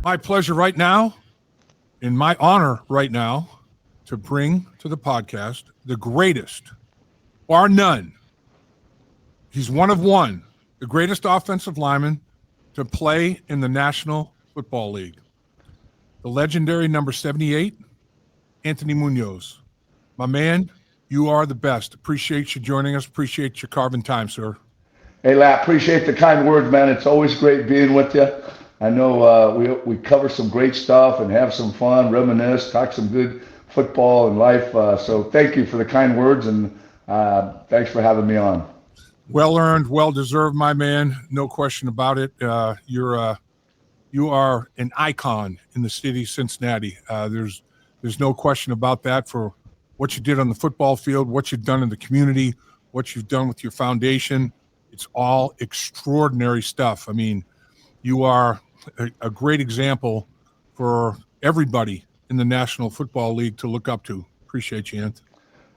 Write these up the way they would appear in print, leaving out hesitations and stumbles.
My pleasure right now, and my honor right now, to bring to the podcast the greatest, bar none. He's one of one, the greatest offensive lineman to play in the National Football League. The legendary number 78, Anthony Muñoz. My man, you are the best. Appreciate you joining us. Appreciate you carving time, sir. Hey, Lap, appreciate the kind words, man. It's always great being with you. I know we cover some great stuff and have some fun, reminisce, talk some good football and life. So thank you for the kind words, and thanks for having me on. Well earned, well deserved, my man. No question about it. You are an icon in the city of Cincinnati. There's no question about that for what you did on the football field, what you've done in the community, what you've done with your foundation. It's all extraordinary stuff. I mean, you are a great example for everybody in the National Football League to look up to. Appreciate you, Anth.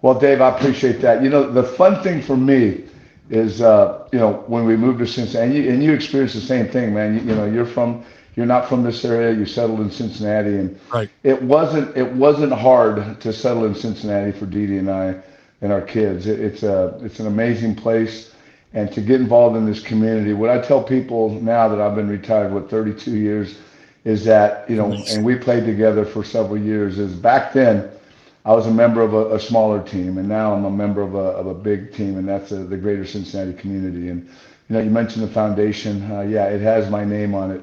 Well, Dave, I appreciate that. You know, the fun thing for me is, when we moved to Cincinnati, and you experienced the same thing, man. You're not from this area. You settled in Cincinnati, and Right. it wasn't hard to settle in Cincinnati for Dee Dee and I and our kids. It's an amazing place, and to get involved in this community. What I tell people now that I've been retired, 32 years, is that, and we played together for several years. Is back then, I was a member of a smaller team, and now I'm a member of a big team, and that's the Greater Cincinnati community. And you mentioned the foundation. Yeah, it has my name on it.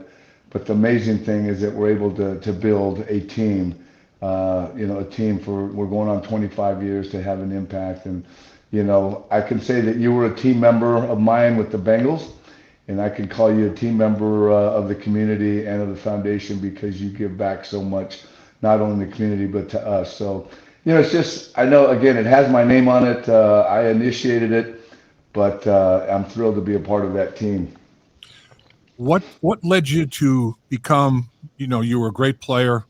But the amazing thing is that we're able to build a team. A team we're going on 25 years to have an impact. And I can say that you were a team member of mine with the Bengals, and I can call you a team member of the community and of the foundation because you give back so much, not only in the community but to us. So. It's just, I know, again, it has my name on it. I initiated it, but I'm thrilled to be a part of that team. What led you to become, you were a great player,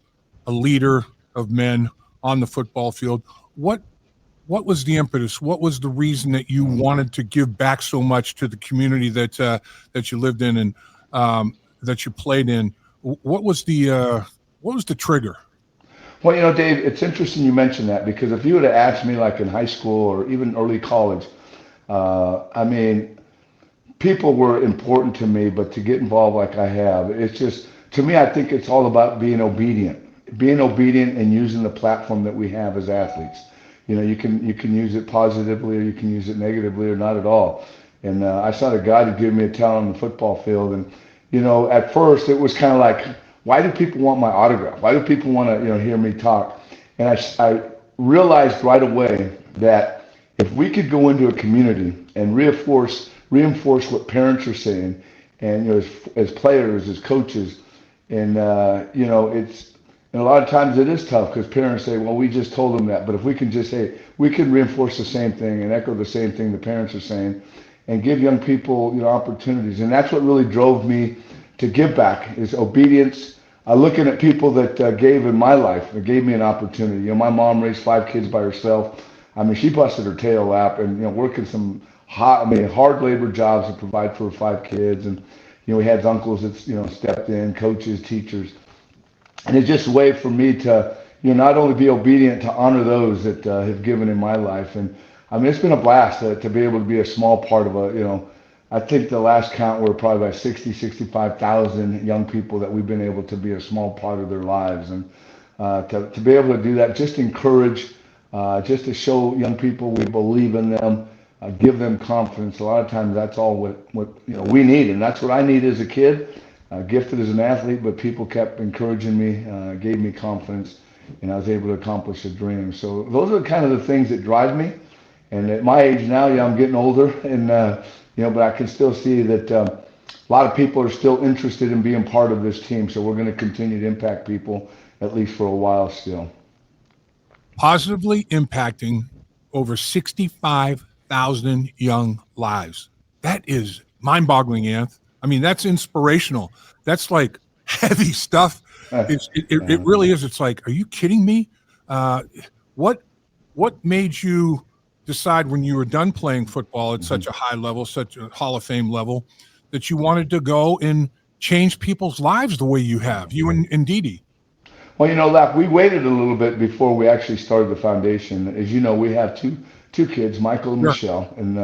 a leader of men on the football field. What was the impetus? What was the reason that you wanted to give back so much to the community that you lived in and that you played in? What was the trigger? Well, Dave, it's interesting you mentioned that because if you would have asked me like in high school or even early college, people were important to me, but to get involved like I have, it's just, to me, I think it's all about being obedient and using the platform that we have as athletes. You can use it positively or you can use it negatively or not at all. And I saw the God who gave me a talent on the football field. And, at first it was kind of like, why do people want my autograph? Why do people want to, hear me talk? And I realized right away that if we could go into a community and reinforce what parents are saying, and as players, as coaches, and it's and a lot of times it is tough because parents say, well, we just told them that. But if we can just say we can reinforce the same thing and echo the same thing the parents are saying, and give young people opportunities, and that's what really drove me to give back is obedience. Looking at people that gave in my life, that gave me an opportunity. My mom raised 5 kids by herself. She busted her tail, Lap, and working some hard labor jobs to provide for her 5 kids. And we had uncles that stepped in, coaches, teachers, and it's just a way for me to not only be obedient, to honor those that have given in my life. And it's been a blast to be able to be a small part of I think the last count were probably about 65,000 young people that we've been able to be a small part of their lives. And to be able to do that, just encourage, just to show young people we believe in them, give them confidence. A lot of times that's all what we need. And that's what I needed as a kid, gifted as an athlete, but people kept encouraging me, gave me confidence, and I was able to accomplish a dream. So those are kind of the things that drive me. And at my age now, I'm getting older, and but I can still see that a lot of people are still interested in being part of this team. So we're going to continue to impact people, at least for a while still. Positively impacting over 65,000 young lives. That is mind-boggling, Anth. That's inspirational. That's like heavy stuff. It really is. It's like, are you kidding me? What made you decide when you were done playing football at such a high level, such a Hall of Fame level, that you wanted to go and changed people's lives the way you have, you and Dee Dee. Well, Lap, we waited a little bit before we actually started the foundation. As you know, we have two kids, Michael and Sure. Michelle, and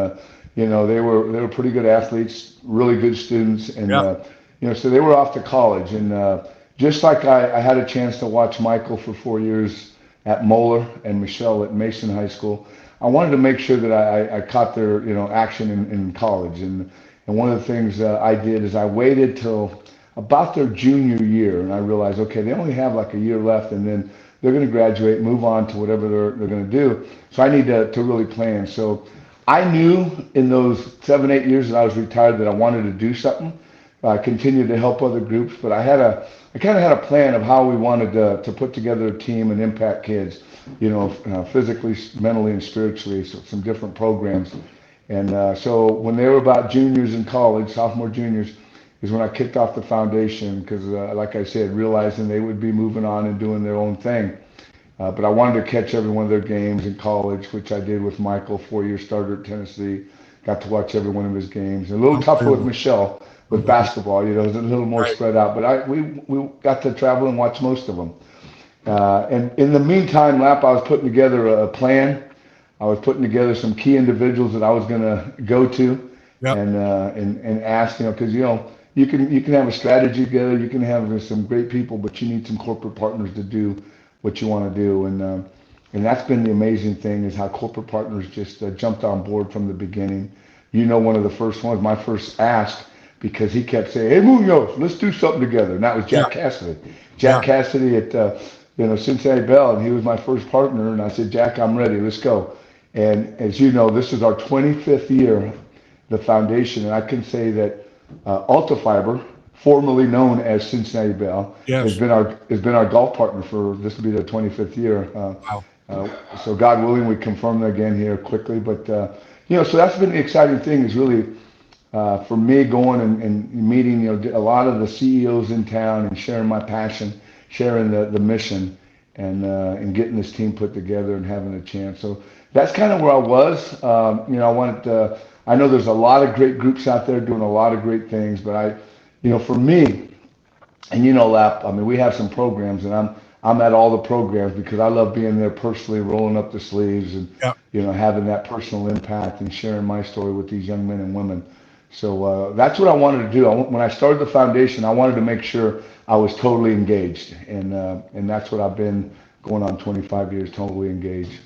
they were pretty good athletes, really good students, and Yeah. so they were off to college. And just like I had a chance to watch Michael for 4 years at Moeller and Michelle at Mason High School, I wanted to make sure that I caught their action in college. And one of the things I did is I waited till about their junior year, and I realized, okay, they only have like a year left, and then they're going to graduate, move on to whatever they're going to do. So I need to really plan. So I knew in those 7, 8 years that I was retired that I wanted to do something. I continued to help other groups, but I kind of had a plan of how we wanted to put together a team and impact kids, physically, mentally, and spiritually. So some different programs. And so when they were about juniors in college, sophomore, juniors, is when I kicked off the foundation because, like I said, realizing they would be moving on and doing their own thing. But I wanted to catch every one of their games in college, which I did with Michael, 4-year starter at Tennessee. Got to watch every one of his games. A little tougher with Michelle with basketball, it was a little more spread out. But we got to travel and watch most of them. And in the meantime, Lap, I was putting together a plan. I was putting together some key individuals that I was going to go to and ask, because you can have a strategy together, you can have some great people, but you need some corporate partners to do what you want to do. And that's been the amazing thing is how corporate partners just jumped on board from the beginning. One of the first ones, my first ask, because he kept saying, "Hey, Muñoz, let's do something together." And that was Jack Cassidy. Jack Cassidy at Cincinnati Bell, and he was my first partner. And I said, "Jack, I'm ready. Let's go." And as you know, this is our 25th year, the foundation, and I can say that Ultifiber, formerly known as Cincinnati Bell, has been our golf partner for this will be the 25th year. Wow. So God willing, we confirm that again here quickly. But so that's been the exciting thing is really for me going and meeting a lot of the CEOs in town and sharing my passion, sharing the mission, and getting this team put together and having a chance. So that's kind of where I was. I know there's a lot of great groups out there doing a lot of great things, but for me, and Lap, we have some programs, and I'm at all the programs because I love being there personally, rolling up the sleeves, and having that personal impact and sharing my story with these young men and women. So that's what I wanted to do. When I started the foundation, I wanted to make sure I was totally engaged, and that's what I've been going on 25 years, totally engaged.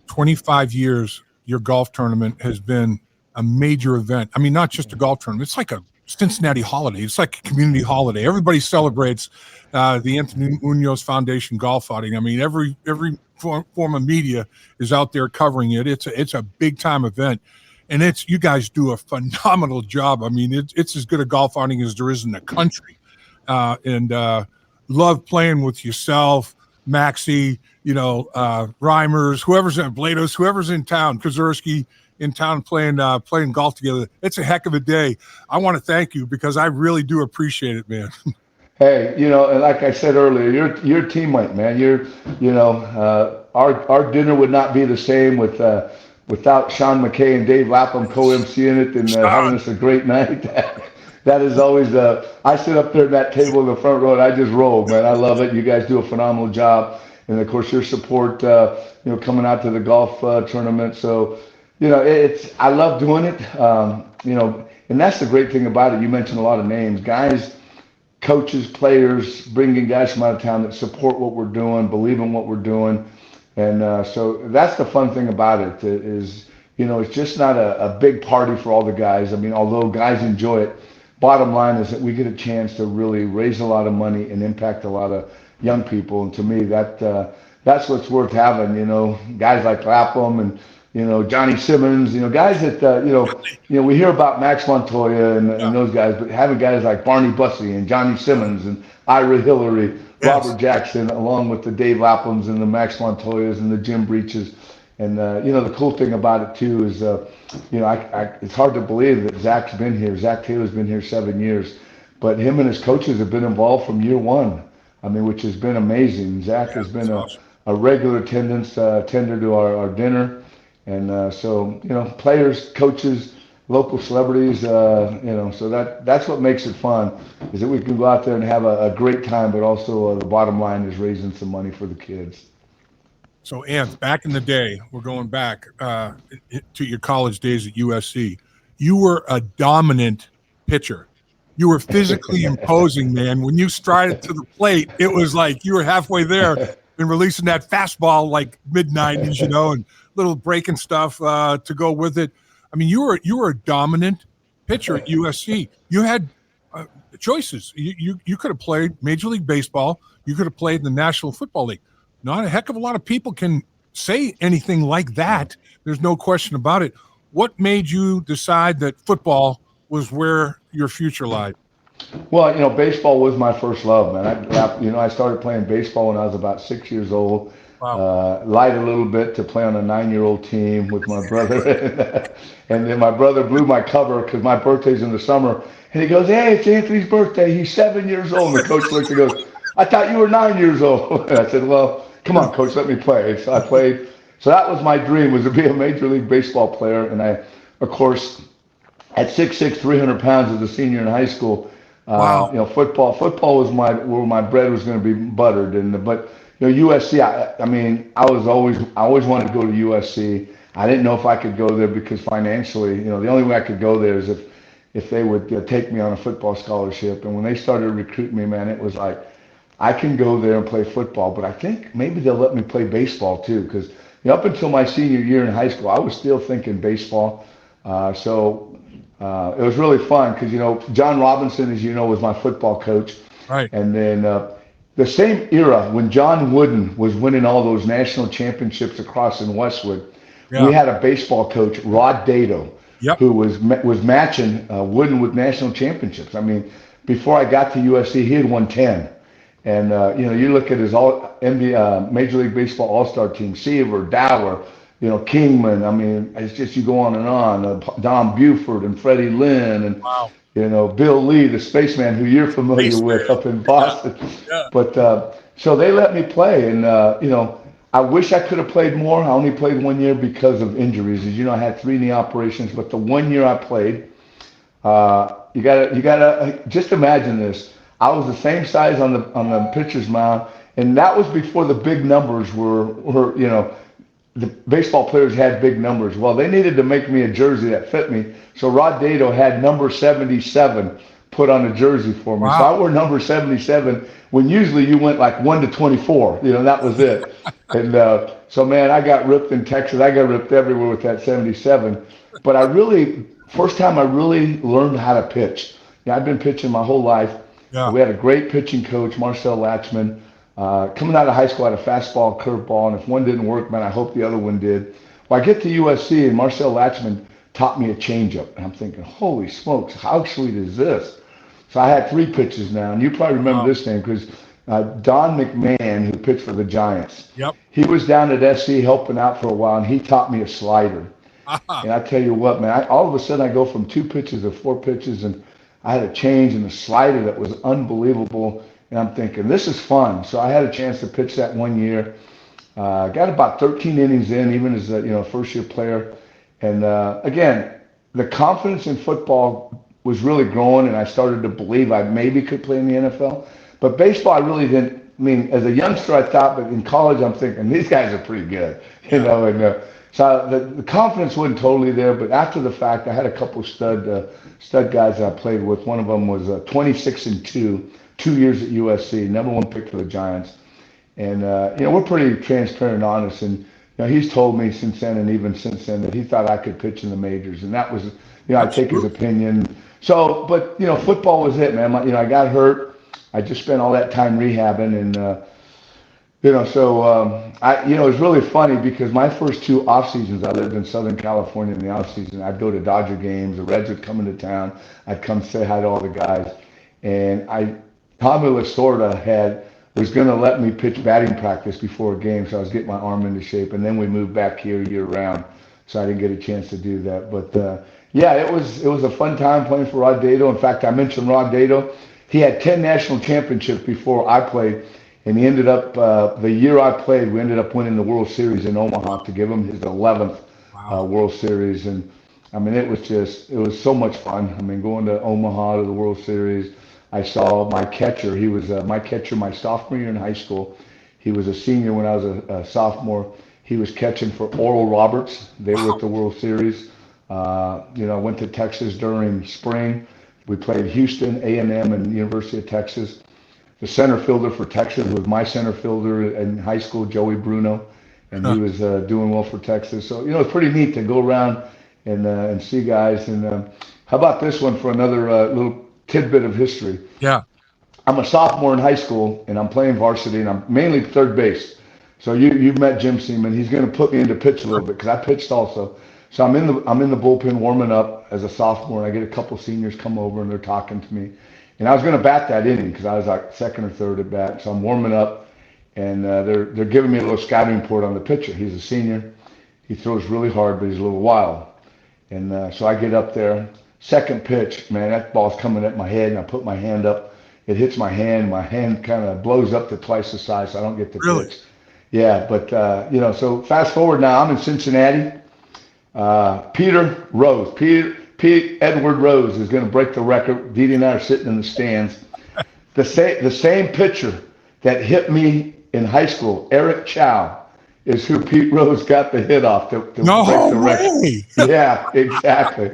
25 years, your golf tournament has been a major event. Not just a golf tournament. It's like a Cincinnati holiday. It's like a community holiday. Everybody celebrates the Anthony Muñoz Foundation golf outing. Every form of media is out there covering it. It's a big time event, and you guys do a phenomenal job. It's as good a golf outing as there is in the country, and love playing with yourself, Maxie, Reimers, whoever's in Blados, whoever's in town, Kozerski in town playing golf together. It's a heck of a day. I want to thank you because I really do appreciate it, man. Hey, and like I said earlier, you're a teammate, man. Our dinner would not be the same without Sean McKay and Dave Lapham co-emceeing it and having us a great night. That is always I sit up there at that table in the front row and I just roll, man. I love it. You guys do a phenomenal job, and of course your support, coming out to the golf tournament. So, I love doing it. And that's the great thing about it. You mentioned a lot of names, guys, coaches, players, bringing guys from out of town that support what we're doing, believe in what we're doing, and so that's the fun thing about it. Is it's just not a big party for all the guys. Although guys enjoy it. Bottom line is that we get a chance to really raise a lot of money and impact a lot of young people, and to me, that's what's worth having. Guys like Lapham and Johnny Simmons. Guys that we hear about Max Montoya and those guys, but having guys like Barney Bussey and Johnny Simmons and Ira Hillary, Robert Jackson, along with the Dave Laphams and the Max Montoyas and the Jim Breaches. And the cool thing about it too is it's hard to believe that Zach Taylor's been here 7 years, but him and his coaches have been involved from year one. Which has been amazing. Zach has been a regular attender to our dinner, and so players, coaches, local celebrities, so that's what makes it fun, is that we can go out there and have a great time, but also the bottom line is raising some money for the kids. So, Anth, back in the day, we're going back to your college days at USC. You were a dominant pitcher. You were physically imposing, man. When you strided to the plate, it was like you were halfway there and releasing that fastball like mid-90s, and little breaking stuff to go with it. I mean, you were a dominant pitcher at USC. You had choices. You could have played Major League Baseball. You could have played in the National Football League. Not a heck of a lot of people can say anything like that. There's no question about it. What made you decide that football was where your future lied? Well, baseball was my first love, man. I started playing baseball when I was about 6 years old. Wow. Lied a little bit to play on a 9-year-old team with my brother. And then my brother blew my cover because my birthday's in the summer. And he goes, "Hey, it's Anthony's birthday. He's 7 years old." And the coach looks and goes, "I thought you were 9 years old." And I said, "Well, come on, coach, let me play." And so I played. So that was my dream, was to be a Major League Baseball player. And I, of course, at 6'6", 300 pounds as a senior in high school, Wow. football was where my bread was going to be buttered. But USC, I always wanted to go to USC. I didn't know if I could go there because financially, the only way I could go there is if they would take me on a football scholarship. And when they started recruiting me, man, it was like, I can go there and play football, but I think maybe they'll let me play baseball too, because up until my senior year in high school, I was still thinking baseball. It was really fun because John Robinson, as you know, was my football coach, Right. and then the same era when John Wooden was winning all those national championships across in Westwood, we Yeah. had a baseball coach, Rod Dato, Yep. who was matching Wooden with national championships. I mean, before I got to USC, he had won 10. And you look at his Major League Baseball All-Star team: Seaver, Dower, Kingman. I mean, it's just, you go on and on. Don Buford and Freddie Lynn and Wow. Bill Lee, the spaceman, who you're familiar with Spaceman. up in Yeah. Boston. Yeah. But so they let me play, and I wish I could have played more. I only played 1 year because of injuries. As you know, I had 3 knee operations, but the 1 year I played, you gotta just imagine this. I was the same size on the pitcher's mound, and that was before the big numbers were the baseball players had big numbers. Well, they needed to make me a jersey that fit me, so Rod Dato had number 77 put on a jersey for me. So Wow. I wore number 77 when usually you went like 1 to 24. That was it. And so, man, I got ripped in Texas. I got ripped everywhere with that 77. But first time I really learned how to pitch. I've been pitching my whole life. Yeah. We had a great pitching coach, Marcel Latchman. Coming out of high school, I had a fastball, curveball, and if one didn't work, man, I hope the other one did. Well, I get to USC, and Marcel Latchman taught me a changeup, and I'm thinking, holy smokes, how sweet is this? So I had 3 pitches now, and you probably remember Wow. this name because Don McMahon, who pitched for the Giants, Yep. he was down at SC helping out for a while, and he taught me a slider. Aha. And I tell you what, man, all of a sudden I go from 2 pitches to 4 pitches, and I had a change in the slider that was unbelievable. And I'm thinking, this is fun. So I had a chance to pitch that 1 year. Got about 13 innings in, even as a first-year player. And again, the confidence in football was really growing, and I started to believe I maybe could play in the NFL. But baseball, I really didn't. I mean, as a youngster, I thought, but in college, I'm thinking, these guys are pretty good, Yeah. And so the confidence wasn't totally there. But after the fact, I had a couple stud guys that I played with. One of them was 26-2, 2 years at USC, number 1 pick for the Giants. And we're pretty transparent and honest. And he's told me since then, and even since then, that he thought I could pitch in the majors, and that was, I take his opinion. So, but football was it, man. I got hurt. I just spent all that time rehabbing, and it was really funny because my first 2 off seasons, I lived in Southern California in the off season. I'd go to Dodger games. The Reds would come into town. I'd come say hi to all the guys, and Tommy Lasorda was going to let me pitch batting practice before a game, so I was getting my arm into shape. And then we moved back here year round, so I didn't get a chance to do that. But yeah, it was a fun time playing for Rod Dato. In fact, I mentioned Rod Dato. He had 10 national championships before I played, and he ended up the year I played. We ended up winning the World Series in Omaha to give him his 11th Wow. World Series, and I mean, it was so much fun. I mean, going to Omaha to the World Series, I saw my catcher. He was my catcher my sophomore year in high school. He was a senior when I was a sophomore. He was catching for Oral Roberts. They were at the World Series. I went to Texas during spring. We played Houston, A&M, and University of Texas. The center fielder for Texas was my center fielder in high school, Joey Bruno, and he was doing well for Texas. So, it's pretty neat to go around and see guys. And how about this one for another little tidbit of history? Yeah. I'm a sophomore in high school, and I'm playing varsity, and I'm mainly third base. So you've met Jim Seaman. He's going to put me into pitch a little bit because I pitched also. So I'm in the bullpen warming up as a sophomore, and I get a couple seniors come over and they're talking to me. And I was going to bat that inning because I was like second or third at bat. So I'm warming up, and they're giving me a little scouting report on the pitcher. He's a senior. He throws really hard, but he's a little wild. And so I get up there. Second pitch, man, that ball's coming at my head, and I put my hand up. It hits my hand. My hand kind of blows up to twice the size, so I don't get the pitch. Yeah, but, so fast forward now. I'm in Cincinnati. Peter Rose. Pete Edward Rose is going to break the record. Dee and I are sitting in the stands. The same pitcher that hit me in high school, Eric Chow, is who Pete Rose got the hit off to break the record. Yeah, exactly.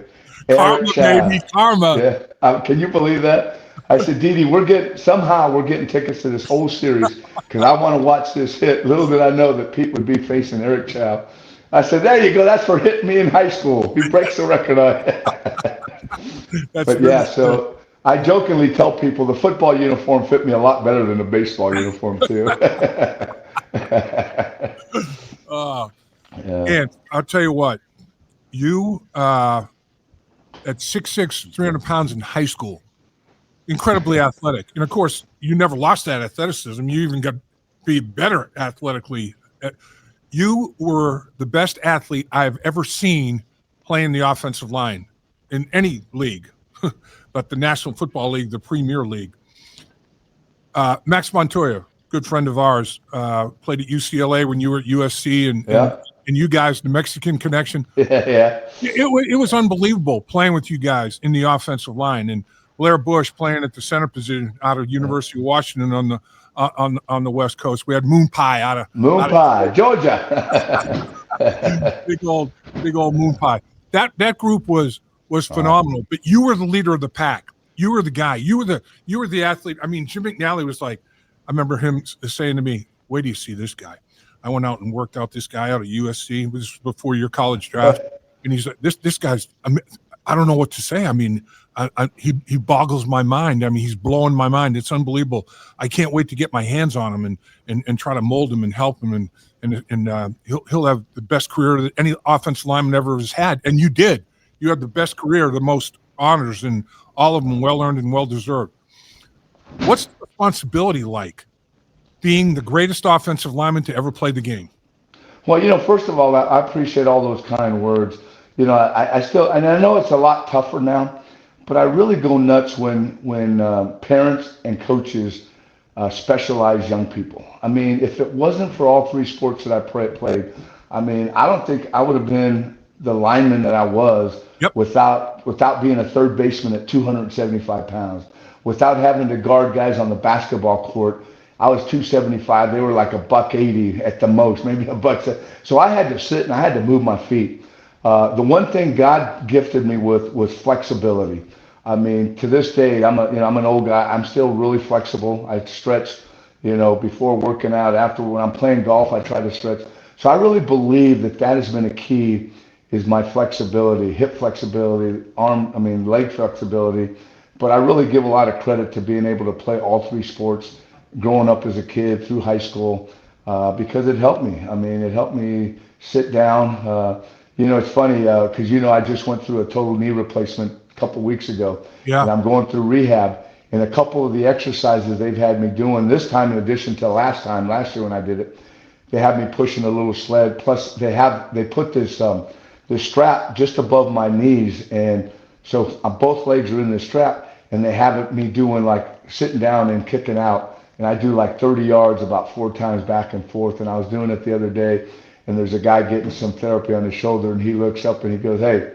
Karma, baby, karma. Yeah. Can you believe that? I said, Dee, we're getting tickets to this whole series because I want to watch this hit. Little did I know that Pete would be facing Eric Chow. I said, there you go. That's for hitting me in high school. He breaks the record on it. But yeah, so I jokingly tell people the football uniform fit me a lot better than the baseball uniform too. And I'll tell you what, you at 6'6", 300 pounds in high school, incredibly athletic. And of course, you never lost that athleticism. You even got to be better athletically. You were the best athlete I've ever seen playing the offensive line in any league, but the National Football League, the Premier League. Max Montoya, good friend of ours, played at UCLA when you were at USC, and you guys, the Mexican connection. Yeah. It was unbelievable playing with you guys in the offensive line, and Blair Bush playing at the center position out of University of Washington on the West Coast. We had Moon Pie out of Georgia. big old Moon Pie. That group was phenomenal. But you were the leader of the pack. You were the guy. You were the athlete. I mean, Jim McNally was like, I remember him saying to me, "Wait till you see this guy." I went out and worked out this guy out of USC. It was before your college draft, and he's like, "This guy's. I don't know what to say. I mean, he boggles my mind. I mean, he's blowing my mind. It's unbelievable. I can't wait to get my hands on him and try to mold him and help him, and he'll have the best career that any offensive lineman ever has had. And you did. You had the best career, the most honors, and all of them well earned and well deserved. What's the responsibility like being the greatest offensive lineman to ever play the game? Well, first of all, I appreciate all those kind words. I still, and I know it's a lot tougher now, but I really go nuts when parents and coaches specialize young people. I mean, if it wasn't for all three sports that I played, I mean, I don't think I would have been the lineman that I was without being a third baseman at 275 pounds, without having to guard guys on the basketball court. I was 275. They were like $180 at the most, maybe $1. So I had to sit and I had to move my feet. The one thing God gifted me with was flexibility. I mean, to this day, I'm an old guy. I'm still really flexible. I stretch, before working out. After when I'm playing golf, I try to stretch. So I really believe that has been a key, is my flexibility, hip flexibility, leg flexibility. But I really give a lot of credit to being able to play all three sports growing up as a kid through high school because it helped me. I mean, it helped me sit down. It's funny because, I just went through a total knee replacement a couple weeks ago. Yeah. And I'm going through rehab. And a couple of the exercises they've had me doing this time, in addition to last year when I did it, they have me pushing a little sled. Plus, they put this strap just above my knees. And so both legs are in the strap. And they have me doing like sitting down and kicking out. And I do like 30 yards about 4 times back and forth. And I was doing it the other day. And there's a guy getting some therapy on his shoulder, and he looks up and he goes, "Hey,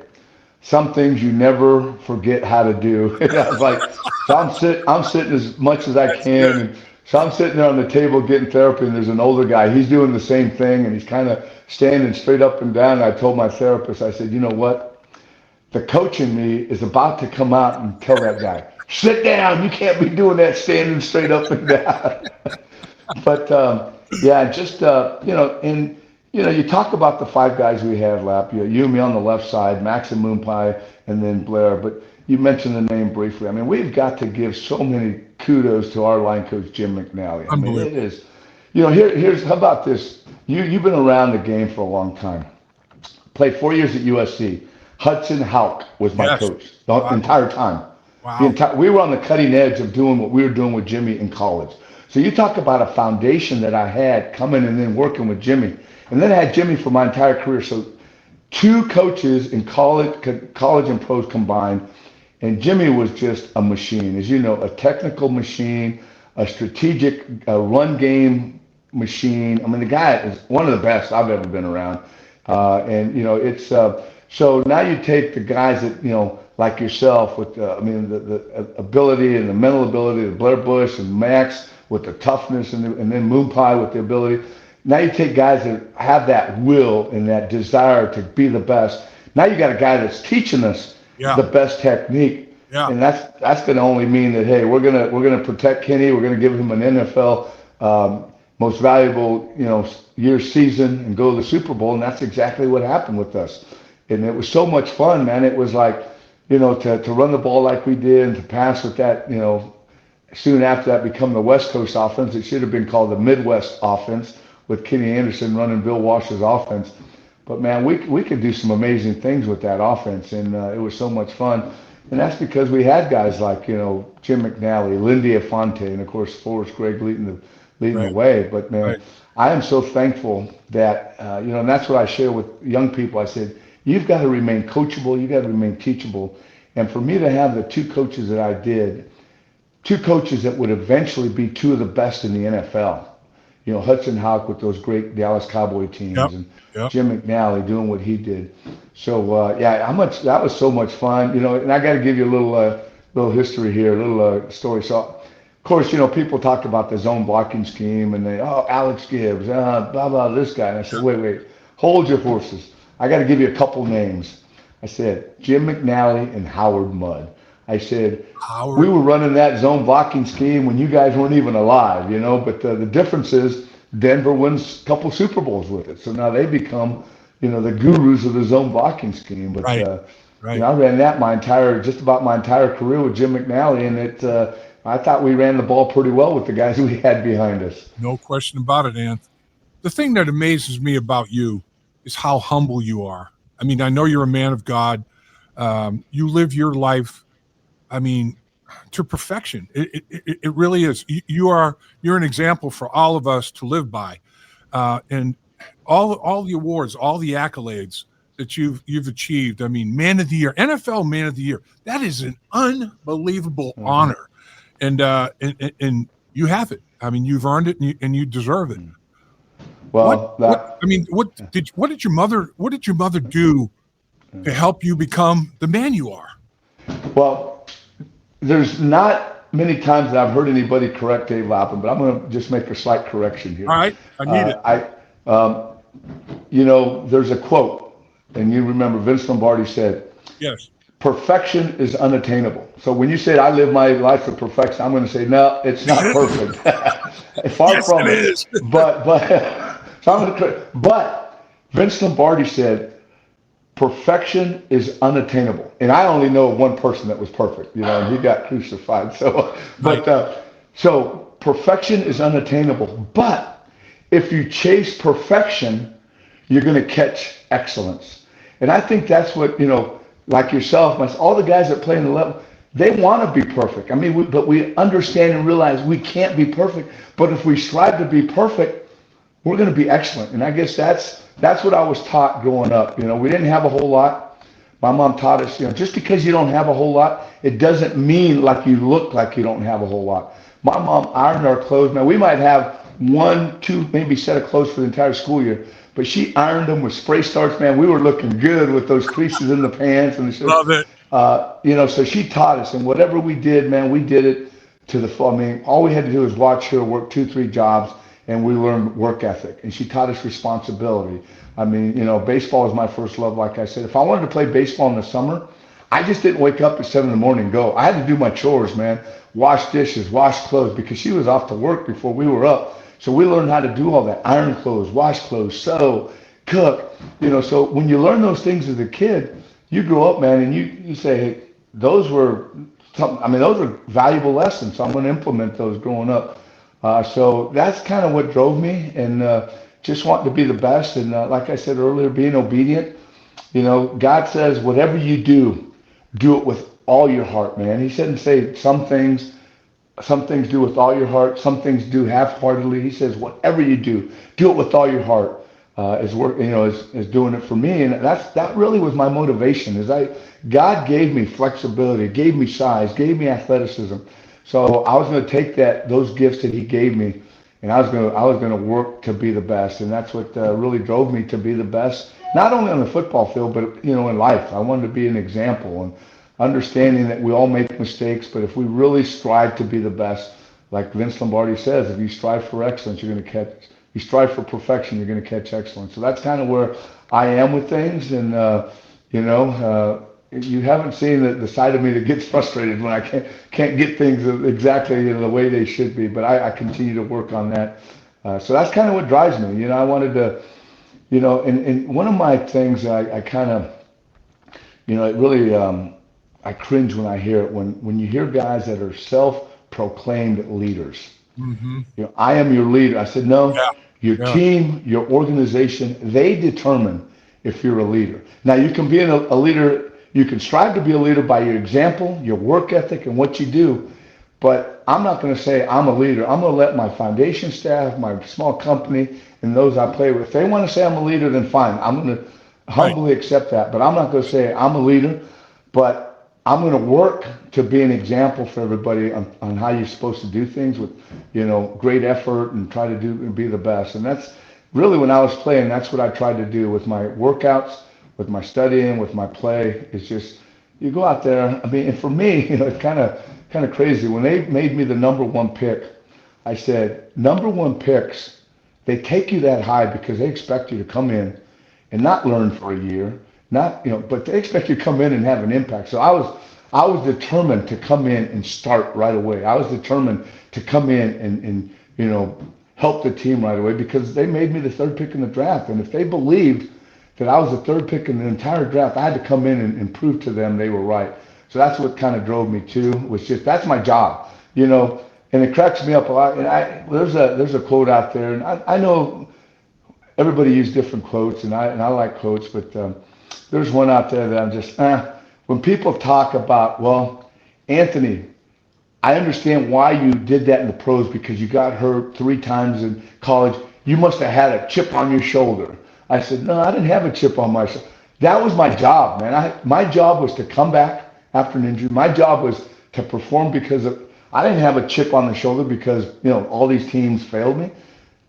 some things you never forget how to do. And I was like, so I'm sitting as much as I That's can, good. and so I'm sitting there on the table getting therapy, and there's an older guy. He's doing the same thing, and he's kind of standing straight up and down. And I told my therapist, I said, you know what? The coach in me is about to come out and tell that guy, sit down. You can't be doing that standing straight up and down. But yeah, just and you talk about the five guys we had, Lap. You and me on the left side, Max and Moonpie, and then Blair. But you mentioned the name briefly. I mean, we've got to give so many kudos to our line coach Jim McNally. I mean, it Unbelievable. is. Here's how about this? You've been around the game for a long time. Played 4 years at USC. Hudson Houck was my Yes. coach the Wow. entire time. Wow. We were on the cutting edge of doing what we were doing with Jimmy in college. So you talk about a foundation that I had coming and then working with Jimmy, and then I had Jimmy for my entire career. So two coaches in college and pros combined, and Jimmy was just a machine, as you know, a technical machine, a strategic run game machine. I mean, the guy is one of the best I've ever been around, and it's so now you take the guys that like yourself with the ability and the mental ability of Blair Bush and Max with the toughness and then Moon Pie with the ability. Now you take guys that have that will and that desire to be the best. Now you got a guy that's teaching us Yeah. the best technique, Yeah. and that's going to only mean that hey, we're gonna protect Kenny. We're gonna give him an NFL most valuable year season and go to the Super Bowl, and that's exactly what happened with us. And it was so much fun, man. It was like to run the ball like we did and to pass with that soon after that become the West Coast offense. It should have been called the Midwest offense with Kenny Anderson running Bill Walsh's offense. But man, we could do some amazing things with that offense, and it was so much fun. And that's because we had guys like Jim McNally, Lindy Afonte, and of course Forrest Gregg leading the Right. way. But man, Right. I am so thankful that and that's what I share with young people. I said, you've got to remain coachable, you got to remain teachable. And for me to have the two coaches that I did, two coaches that would eventually be two of the best in the NFL. Hudson Houck with those great Dallas Cowboy teams, Yep. and Yep. Jim McNally doing what he did. So yeah, how much that was so much fun. And I got to give you a little history here, a little story. So of course, people talked about the zone blocking scheme, and Alex Gibbs, blah blah, this guy. And I said, wait, hold your horses. I got to give you a couple names. I said Jim McNally and Howard Mudd. I said, Howard. we were running that zone blocking scheme when you guys weren't even alive, but the difference is Denver wins a couple Super Bowls with it. So now they become, the gurus of the zone blocking scheme. But, Right. Right. I ran that just about my entire career with Jim McNally, and I thought we ran the ball pretty well with the guys we had behind us. No question about it, Anth. The thing that amazes me about you is how humble you are. I mean, I know you're a man of God. You live your life, I mean, to perfection. It really is. You're an example for all of us to live by, and all the awards, all the accolades that you've achieved. I mean, Man of the Year, NFL Man of the Year. That is an unbelievable honor, and you have it. I mean, you've earned it, and you deserve it. Well, what did your mother do to help you become the man you are? Well, there's not many times that I've heard anybody correct Dave Lapham, but I'm going to just make a slight correction here. All right, I need it. There's a quote, and you remember Vince Lombardi said, yes, perfection is unattainable. So when you said I live my life to perfection, I'm going to say, no, it's not perfect. Far yes, from it it. is. But Vince Lombardi said, perfection is unattainable. And I only know of one person that was perfect, and he got crucified. So, so perfection is unattainable. But if you chase perfection, you're going to catch excellence. And I think that's what, like yourself, all the guys that play in the level, they want to be perfect. I mean, but we understand and realize we can't be perfect. But if we strive to be perfect, we're going to be excellent. And I guess that's what I was taught growing up. We didn't have a whole lot. My mom taught us, just because you don't have a whole lot, it doesn't mean like you look like you don't have a whole lot. My mom ironed our clothes. Man, we might have 1, 2, maybe set of clothes for the entire school year. but she ironed them with spray starch, man. We were looking good with those creases in the pants and the shirts. Love it. So she taught us, and whatever we did, man, we did it to the full. I mean, all we had to do was watch her work 2, 3 jobs, and we learned work ethic. And she taught us responsibility. I mean, baseball was my first love. Like I said, if I wanted to play baseball in the summer, I just didn't wake up at 7 in the morning and go. I had to do my chores, man. Wash dishes, wash clothes, because she was off to work before we were up. So we learned how to do all that: iron clothes, wash clothes, sew, cook. So when you learn those things as a kid, you grow up, man, and you say, hey, those were those are valuable lessons. So I'm going to implement those growing up. So that's kind of what drove me, and just wanting to be the best. And like I said earlier, being obedient. God says, whatever you do it with all your heart, man. He didn't say some things do with all your heart, some things do half-heartedly. He says, whatever you do it with all your heart. Is doing it for me, and that really was my motivation. God gave me flexibility, gave me size, gave me athleticism. So I was going to take those gifts that He gave me, and I was going to work to be the best, and that's what really drove me to be the best. Not only on the football field, but in life. I wanted to be an example, and understanding that we all make mistakes, but if we really strive to be the best, like Vince Lombardi says, if you strive for excellence, you're going to catch. You strive for perfection, you're going to catch excellence. So that's kind of where I am with things, and you haven't seen the side of me that gets frustrated when I can't get things exactly the way they should be. But I continue to work on that. So that's kind of what drives me. I wanted to. And one of my things I kind of, it really, I cringe when I hear it, when you hear guys that are self-proclaimed leaders. Mm-hmm. I am your leader. I said, no, your Yeah. team, your organization, they determine if you're a leader. Now, you can be a leader, you can strive to be a leader by your example, your work ethic, and what you do. But I'm not going to say I'm a leader. I'm going to let my foundation staff, my small company, and those I play with, if they want to say I'm a leader, then fine. I'm going to humbly accept that. But I'm not going to say I'm a leader, but I'm going to work to be an example for everybody on how you're supposed to do things with, great effort, and try to do and be the best. And that's really, when I was playing, that's what I tried to do with my workouts, with my studying, with my play. It's just, you go out there. I mean, and for me, it's kind of crazy. When they made me the #1 pick, I said, #1 picks, they take you that high because they expect you to come in and not learn for a year, but they expect you to come in and have an impact. So I was determined to come in and start right away. I was determined to come in and help the team right away, because they made me the 3rd pick in the draft. And if they believed that I was the 3rd pick in the entire draft, I had to come in and prove to them they were right. So that's what kind of drove me too. Was just, that's my job, and it cracks me up a lot. And there's a quote out there, and I know everybody uses different quotes, and I like quotes, but there's one out there that I'm just, when people talk about, well, Anthony, I understand why you did that in the pros, because you got hurt 3 times in college. You must have had a chip on your shoulder. I said, no, I didn't have a chip on my shoulder. That was my job, man. My job was to come back after an injury. My job was to perform, because I didn't have a chip on the shoulder because, all these teams failed me.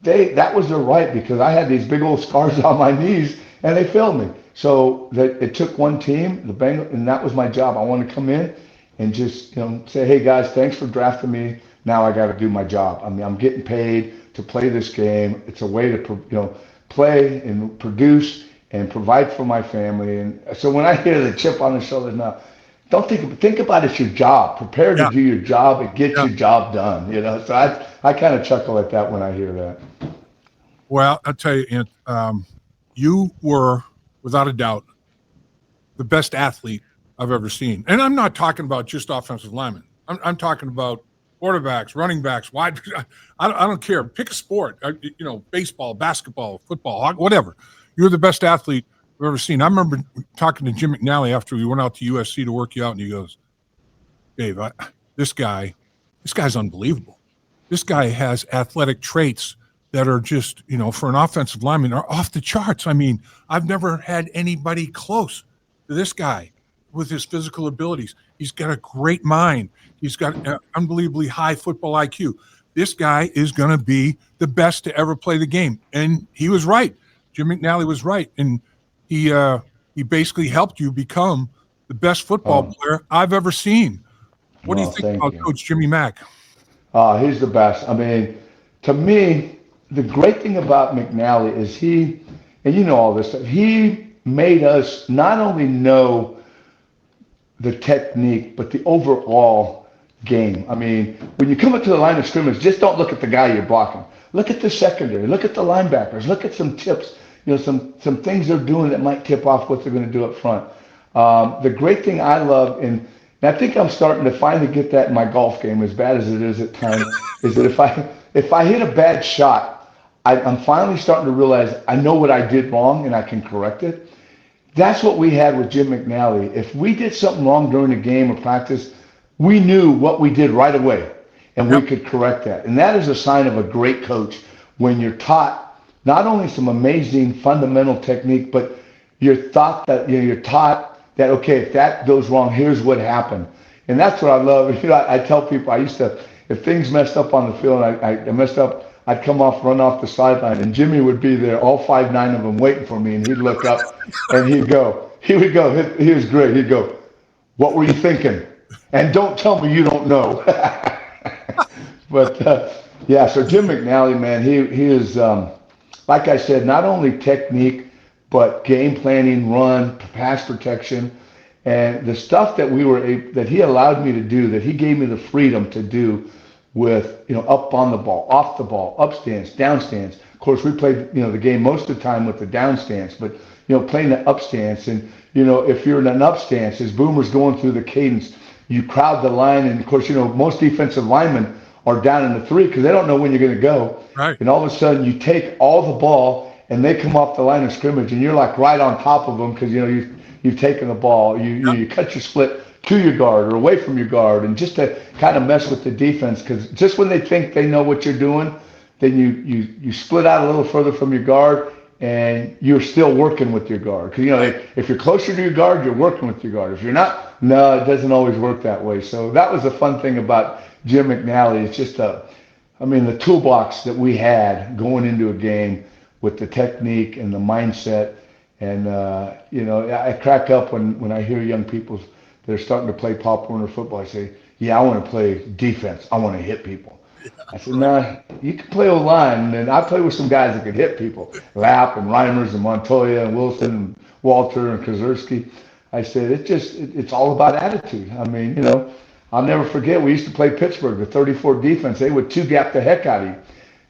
That was their right, because I had these big old scars on my knees and they failed me. So it took one team, the Bengals, and that was my job. I wanted to come in and just, say, hey guys, thanks for drafting me. Now I got to do my job. I mean, I'm getting paid to play this game. It's a way to, play and produce and provide for my family. And so when I hear the chip on the shoulder, now, don't think about it's your job. Prepare to do your job and get your job done. So I kind of chuckle at that when I hear that. Well, I'll tell you, Ant, you were, without a doubt, the best athlete I've ever seen. And I'm not talking about just offensive linemen. I'm talking about quarterbacks, running backs, wide. I don't care. Pick a sport. Baseball, basketball, football, whatever. You're the best athlete I've ever seen. I remember talking to Jim McNally after we went out to USC to work you out, and he goes, Dave, this guy's unbelievable. This guy has athletic traits that are just, for an offensive lineman, are off the charts. I mean, I've never had anybody close to this guy with his physical abilities. He's got a great mind. He's got an unbelievably high football IQ. This guy is going to be the best to ever play the game. And he was right. Jim McNally was right, and he basically helped you become the best football player I've ever seen. What do you Well, think thank about you. Coach Jimmy Mack? He's the best. I mean, to me, the great thing about McNally is and you know all this stuff, he made us not only know the technique, but the overall game. I mean, when you come up to the line of scrimmage, just don't look at the guy you're blocking. Look at the secondary. Look at the linebackers. Look at some tips, some things they're doing that might tip off what they're going to do up front. The great thing I love, and I think I'm starting to finally get that in my golf game, as bad as it is at times, is that if I hit a bad shot, I'm finally starting to realize I know what I did wrong and I can correct it. That's what we had with Jim McNally. If we did something wrong during a game or practice, we knew what we did right away, and we could correct that. And that is a sign of a great coach when you're taught not only some amazing fundamental technique, but you're taught that okay, if that goes wrong, here's what happened. And that's what I love. I tell people if things messed up on the field and I messed up, I'd come run off the sideline, and Jimmy would be there, all 5'9" of them waiting for me, and he'd look up, and he would go, he was great. He'd go, "What were you thinking? And don't tell me you don't know." But so Jim McNally, man, he is, like I said, not only technique, but game planning, run, pass protection, and the stuff that that he allowed me to do, that he gave me the freedom to do with, up on the ball, off the ball, up stance, down stance. Of course, we played, the game most of the time with the down stance, but, playing the up stance. And, if you're in an up stance, as Boomer's going through the cadence, you crowd the line. And, of course, most defensive linemen are down in the 3 because they don't know when you're going to go. Right. And all of a sudden, you take all the ball, and they come off the line of scrimmage, and you're like right on top of them because, you've taken the ball. You cut your split to your guard or away from your guard, and just to kind of mess with the defense, because just when they think they know what you're doing, then you split out a little further from your guard, and you're still working with your guard. Because if you're closer to your guard, you're working with your guard. If you're not, no, it doesn't always work that way. So that was the fun thing about Jim McNally. It's just the toolbox that we had going into a game with the technique and the mindset. And I crack up when I hear young people that are starting to play Pop Warner football. I say, "Yeah, I want to play defense. I want to hit people." I said, "Nah, you can play O-line." And I play with some guys that could hit people, Lapham and Reimers and Montoya and Wilson and Walter and Krzyzewski. I said, it's all about attitude. I mean, I'll never forget, we used to play Pittsburgh, the 34 defense. They would two-gap the heck out of you.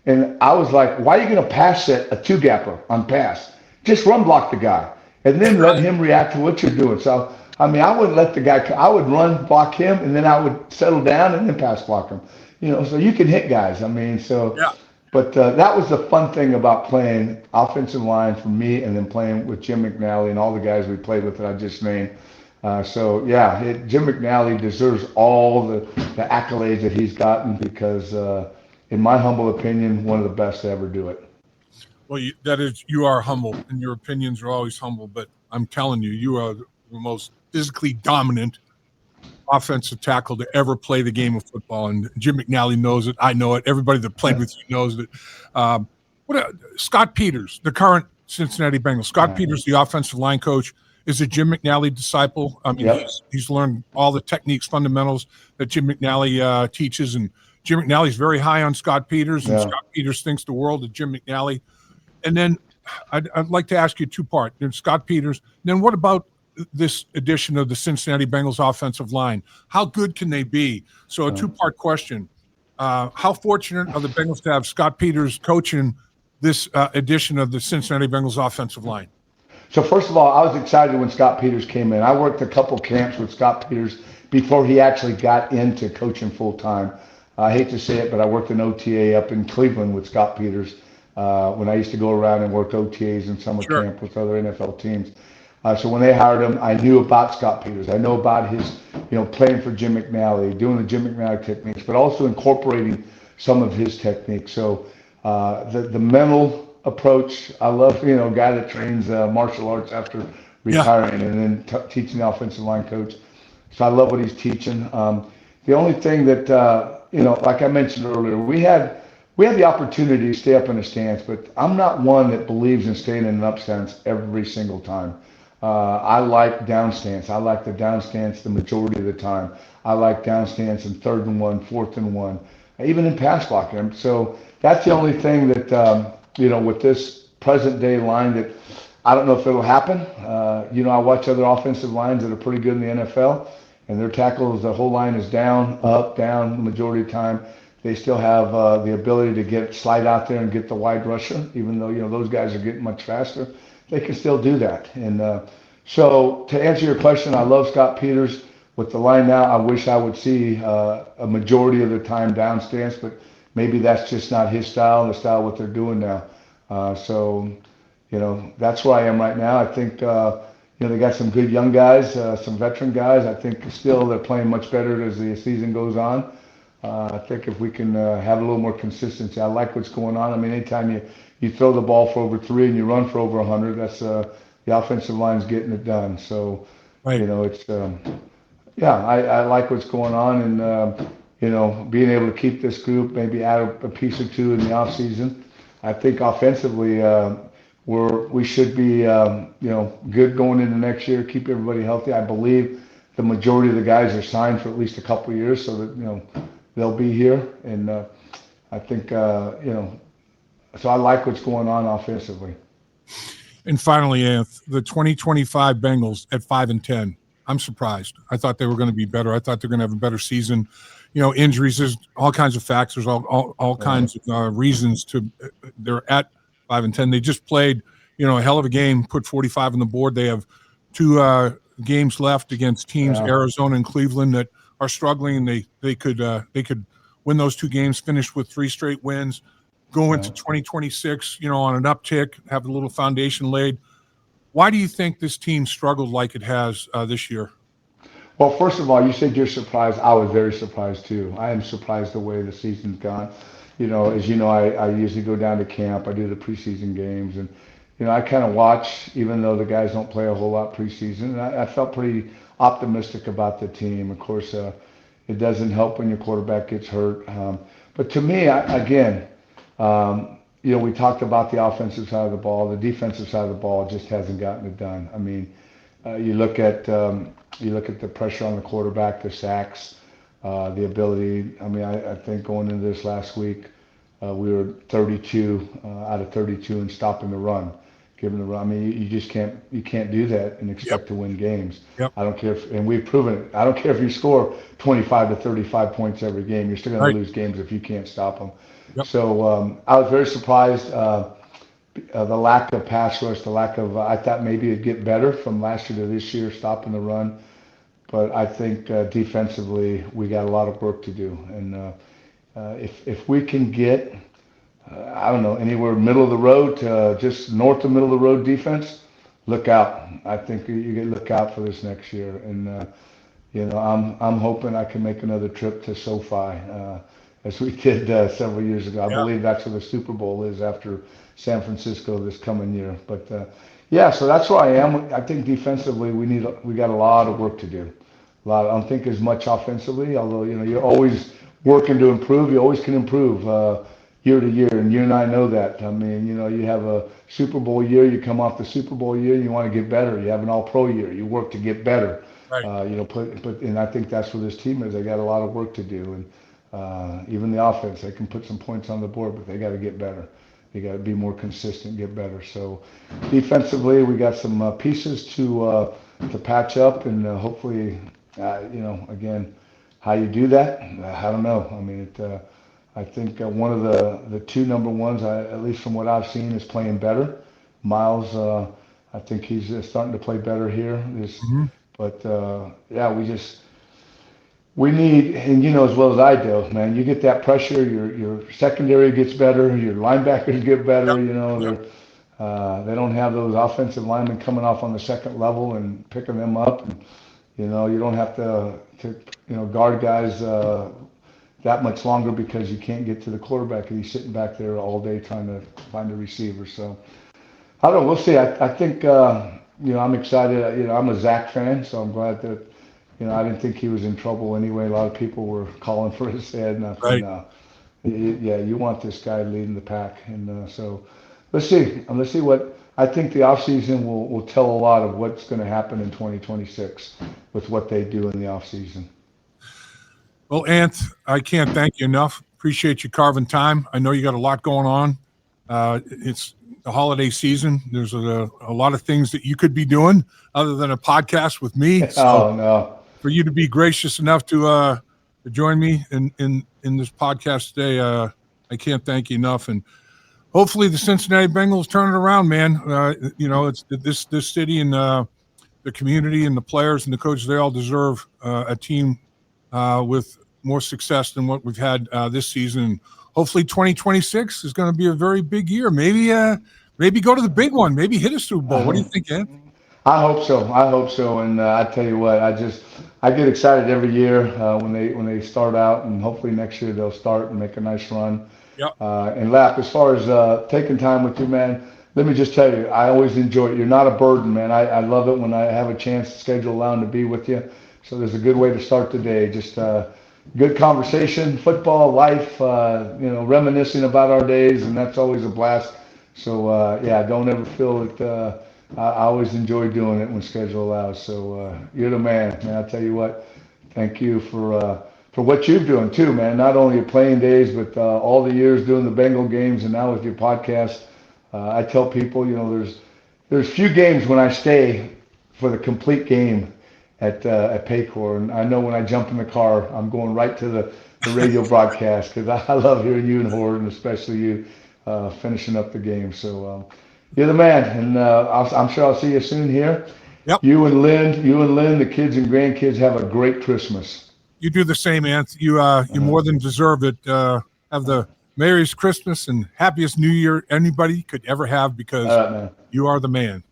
And I was like, why are you going to pass set a two-gapper on pass? Just run block the guy and then let him react to what you're doing. So, I wouldn't let the guy, I would run block him, and then I would settle down and then pass block him. So you can hit guys. But that was the fun thing about playing offensive line for me, and then playing with Jim McNally and all the guys we played with that I just named. Jim McNally deserves all the accolades that he's gotten because, in my humble opinion, one of the best to ever do it. Well, you are humble, and your opinions are always humble. But I'm telling you, you are the most physically dominant offensive tackle to ever play the game of football. And Jim McNally knows it. I know it. Everybody that played with you knows it. Scott Peters, the current Cincinnati Bengals. Scott Peters, the offensive line coach, is a Jim McNally disciple. He's learned all the techniques, fundamentals that Jim McNally teaches. And Jim McNally's very high on Scott Peters, and Scott Peters thinks the world of Jim McNally. And then I'd like to ask you two-part. There's Scott Peters. Then what about this edition of the Cincinnati Bengals offensive line? How good can they be? So a two-part question. How fortunate are the Bengals to have Scott Peters coaching this edition of the Cincinnati Bengals offensive line? So first of all, I was excited when Scott Peters came in. I worked a couple camps with Scott Peters before he actually got into coaching full-time. I hate to say it, but I worked an OTA up in Cleveland with Scott Peters when I used to go around and work OTAs and summer camp with other NFL teams. So when they hired him, I knew about Scott Peters. I know about his, playing for Jim McNally, doing the Jim McNally techniques, but also incorporating some of his techniques. So the mental approach, I love, a guy that trains martial arts after retiring and then teaching the offensive line coach. So I love what he's teaching. The only thing that, like I mentioned earlier, we had we have the opportunity to stay up in the stands, but I'm not one that believes in staying in an up stance every single time. I like down stance. I like the down stance the majority of the time. I like down stance in 3rd and 1, 4th and 1, even in pass blocking. And so that's the only thing that, with this present day line that I don't know if it'll happen. I watch other offensive lines that are pretty good in the NFL, and their tackles, the whole line is down, up, down the majority of the time. They still have the ability to slide out there and get the wide rusher, even though, those guys are getting much faster. They can still do that. And so to answer your question, I love Scott Peters. With the line now, I wish I would see a majority of the time down stance, but maybe that's just not his style, the style what they're doing now. That's where I am right now. I think, they got some good young guys, some veteran guys. I think still they're playing much better as the season goes on. I think if we can have a little more consistency, I like what's going on. I mean, anytime you throw the ball for over 3 and you run for over 100, that's the offensive line's getting it done. So, right. It's I like what's going on, and being able to keep this group, maybe add a piece or two in the off season. I think offensively, we should be good going into next year. Keep everybody healthy. I believe the majority of the guys are signed for at least a couple of years, so that they'll be here. And I think so I like what's going on offensively. And finally, the 2025 Bengals at 5-10. I'm surprised. I thought they were going to be better. I thought they're going to have a better season. Injuries, there's all kinds of factors, all kinds of reasons they're at 5-10. They just played, a hell of a game, put 45 on the board. They have 2 games left against teams, Arizona and Cleveland, that are struggling. They could win those 2 games, finish with 3 straight wins, go into 2026, on an uptick, have a little foundation laid. Why do you think this team struggled like it has this year? Well, first of all, you said you're surprised. I was very surprised too. I am surprised the way the season's gone. As you know, I usually go down to camp. I do the preseason games, and I kind of watch, even though the guys don't play a whole lot preseason. And I felt pretty optimistic about the team. Of course, it doesn't help when your quarterback gets hurt. But to me, we talked about the offensive side of the ball. The defensive side of the ball just hasn't gotten it done. I mean, you look at the pressure on the quarterback, the sacks, the ability. I mean, I think going into this last week, we were 32 out of 32 in stopping the run, giving the run. I mean, you just can't do that and expect to win games. Yep. I don't care and we've proven it. I don't care if you score 25 to 35 points every game. You're still going to lose games if you can't stop them. Yep. So I was very surprised. The lack of pass rush, I thought maybe it'd get better from last year to this year, stopping the run. But I think defensively, we got a lot of work to do. And if we can get, anywhere middle of the road to just north of middle of the road defense, look out. I think you can look out for this next year. And, I'm hoping I can make another trip to SoFi as we did several years ago. I believe that's where the Super Bowl is after San Francisco this coming year. But so that's where I am. I think defensively we got a lot of work to do. I don't think as much offensively, although you're always working to improve. You always can improve year to year, and you and I know that. I mean, you have a Super Bowl year, you come off the Super Bowl year, and you want to get better. You have an All-Pro year, you work to get better. Right. And I think that's where this team is. They got a lot of work to do, and even the offense, they can put some points on the board, but they got to get better. They got to be more consistent, get better. So defensively, we got some pieces to patch up, and hopefully, again, how you do that, I don't know. I mean, I think one of the 2 number ones, at least from what I've seen, is playing better. Miles, I think he's starting to play better here. But we need, and as well as I do, man, you get that pressure, your secondary gets better, your linebackers get better. They don't have those offensive linemen coming off on the second level and picking them up. And, you don't have to guard guys that much longer because you can't get to the quarterback and he's sitting back there all day trying to find a receiver. So I don't know. We'll see. I think I'm excited. I'm a Zac fan, so I'm glad that I didn't think he was in trouble anyway. A lot of people were calling for his head, and I thought, no, Yeah, you want this guy leading the pack, and so let's see. Let's see what I think the offseason will tell a lot of what's going to happen in 2026 with what they do in the offseason. Well, Ant, I can't thank you enough. Appreciate you carving time. I know you got a lot going on. It's the holiday season. There's a lot of things that you could be doing other than a podcast with me. So Oh no. for you to be gracious enough to join me in this podcast today, I can't thank you enough. And hopefully the Cincinnati Bengals turn it around, man. It's this city and the community and the players and the coaches, they all deserve a team with more success than what we've had this season. Hopefully 2026 is going to be a very big year. Maybe go to the big one. Maybe hit a Super Bowl. What do you think, Ant? I hope so. I hope so. And I tell you what, I get excited every year when they start out, and hopefully next year they'll start and make a nice run. Yep. And Lap, as far as taking time with you, man, let me just tell you, I always enjoy it. You're not a burden, man. I love it when I have a chance to schedule around to be with you. So there's a good way to start the day. Just good conversation, football, life, reminiscing about our days, and that's always a blast. So yeah, don't ever feel that. I always enjoy doing it when schedule allows. So you're the man, man. I tell you what, thank you for what you're doing too, man. Not only your playing days, but all the years doing the Bengal games, and now with your podcast. I tell people, there's few games when I stay for the complete game at Paycor, and I know when I jump in the car, I'm going right to the radio broadcast because I love hearing you and Horde, and especially you finishing up the game. So you're the man, and I'm sure I'll see you soon here. Yep. You and Lynn, the kids and grandkids have a great Christmas. You do the same, Ant. You more than deserve it. Have the merriest Christmas and happiest New Year anybody could ever have, because you are the man.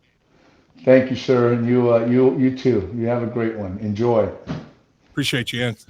Thank you, sir, and you too. You have a great one. Enjoy. Appreciate you, Ant.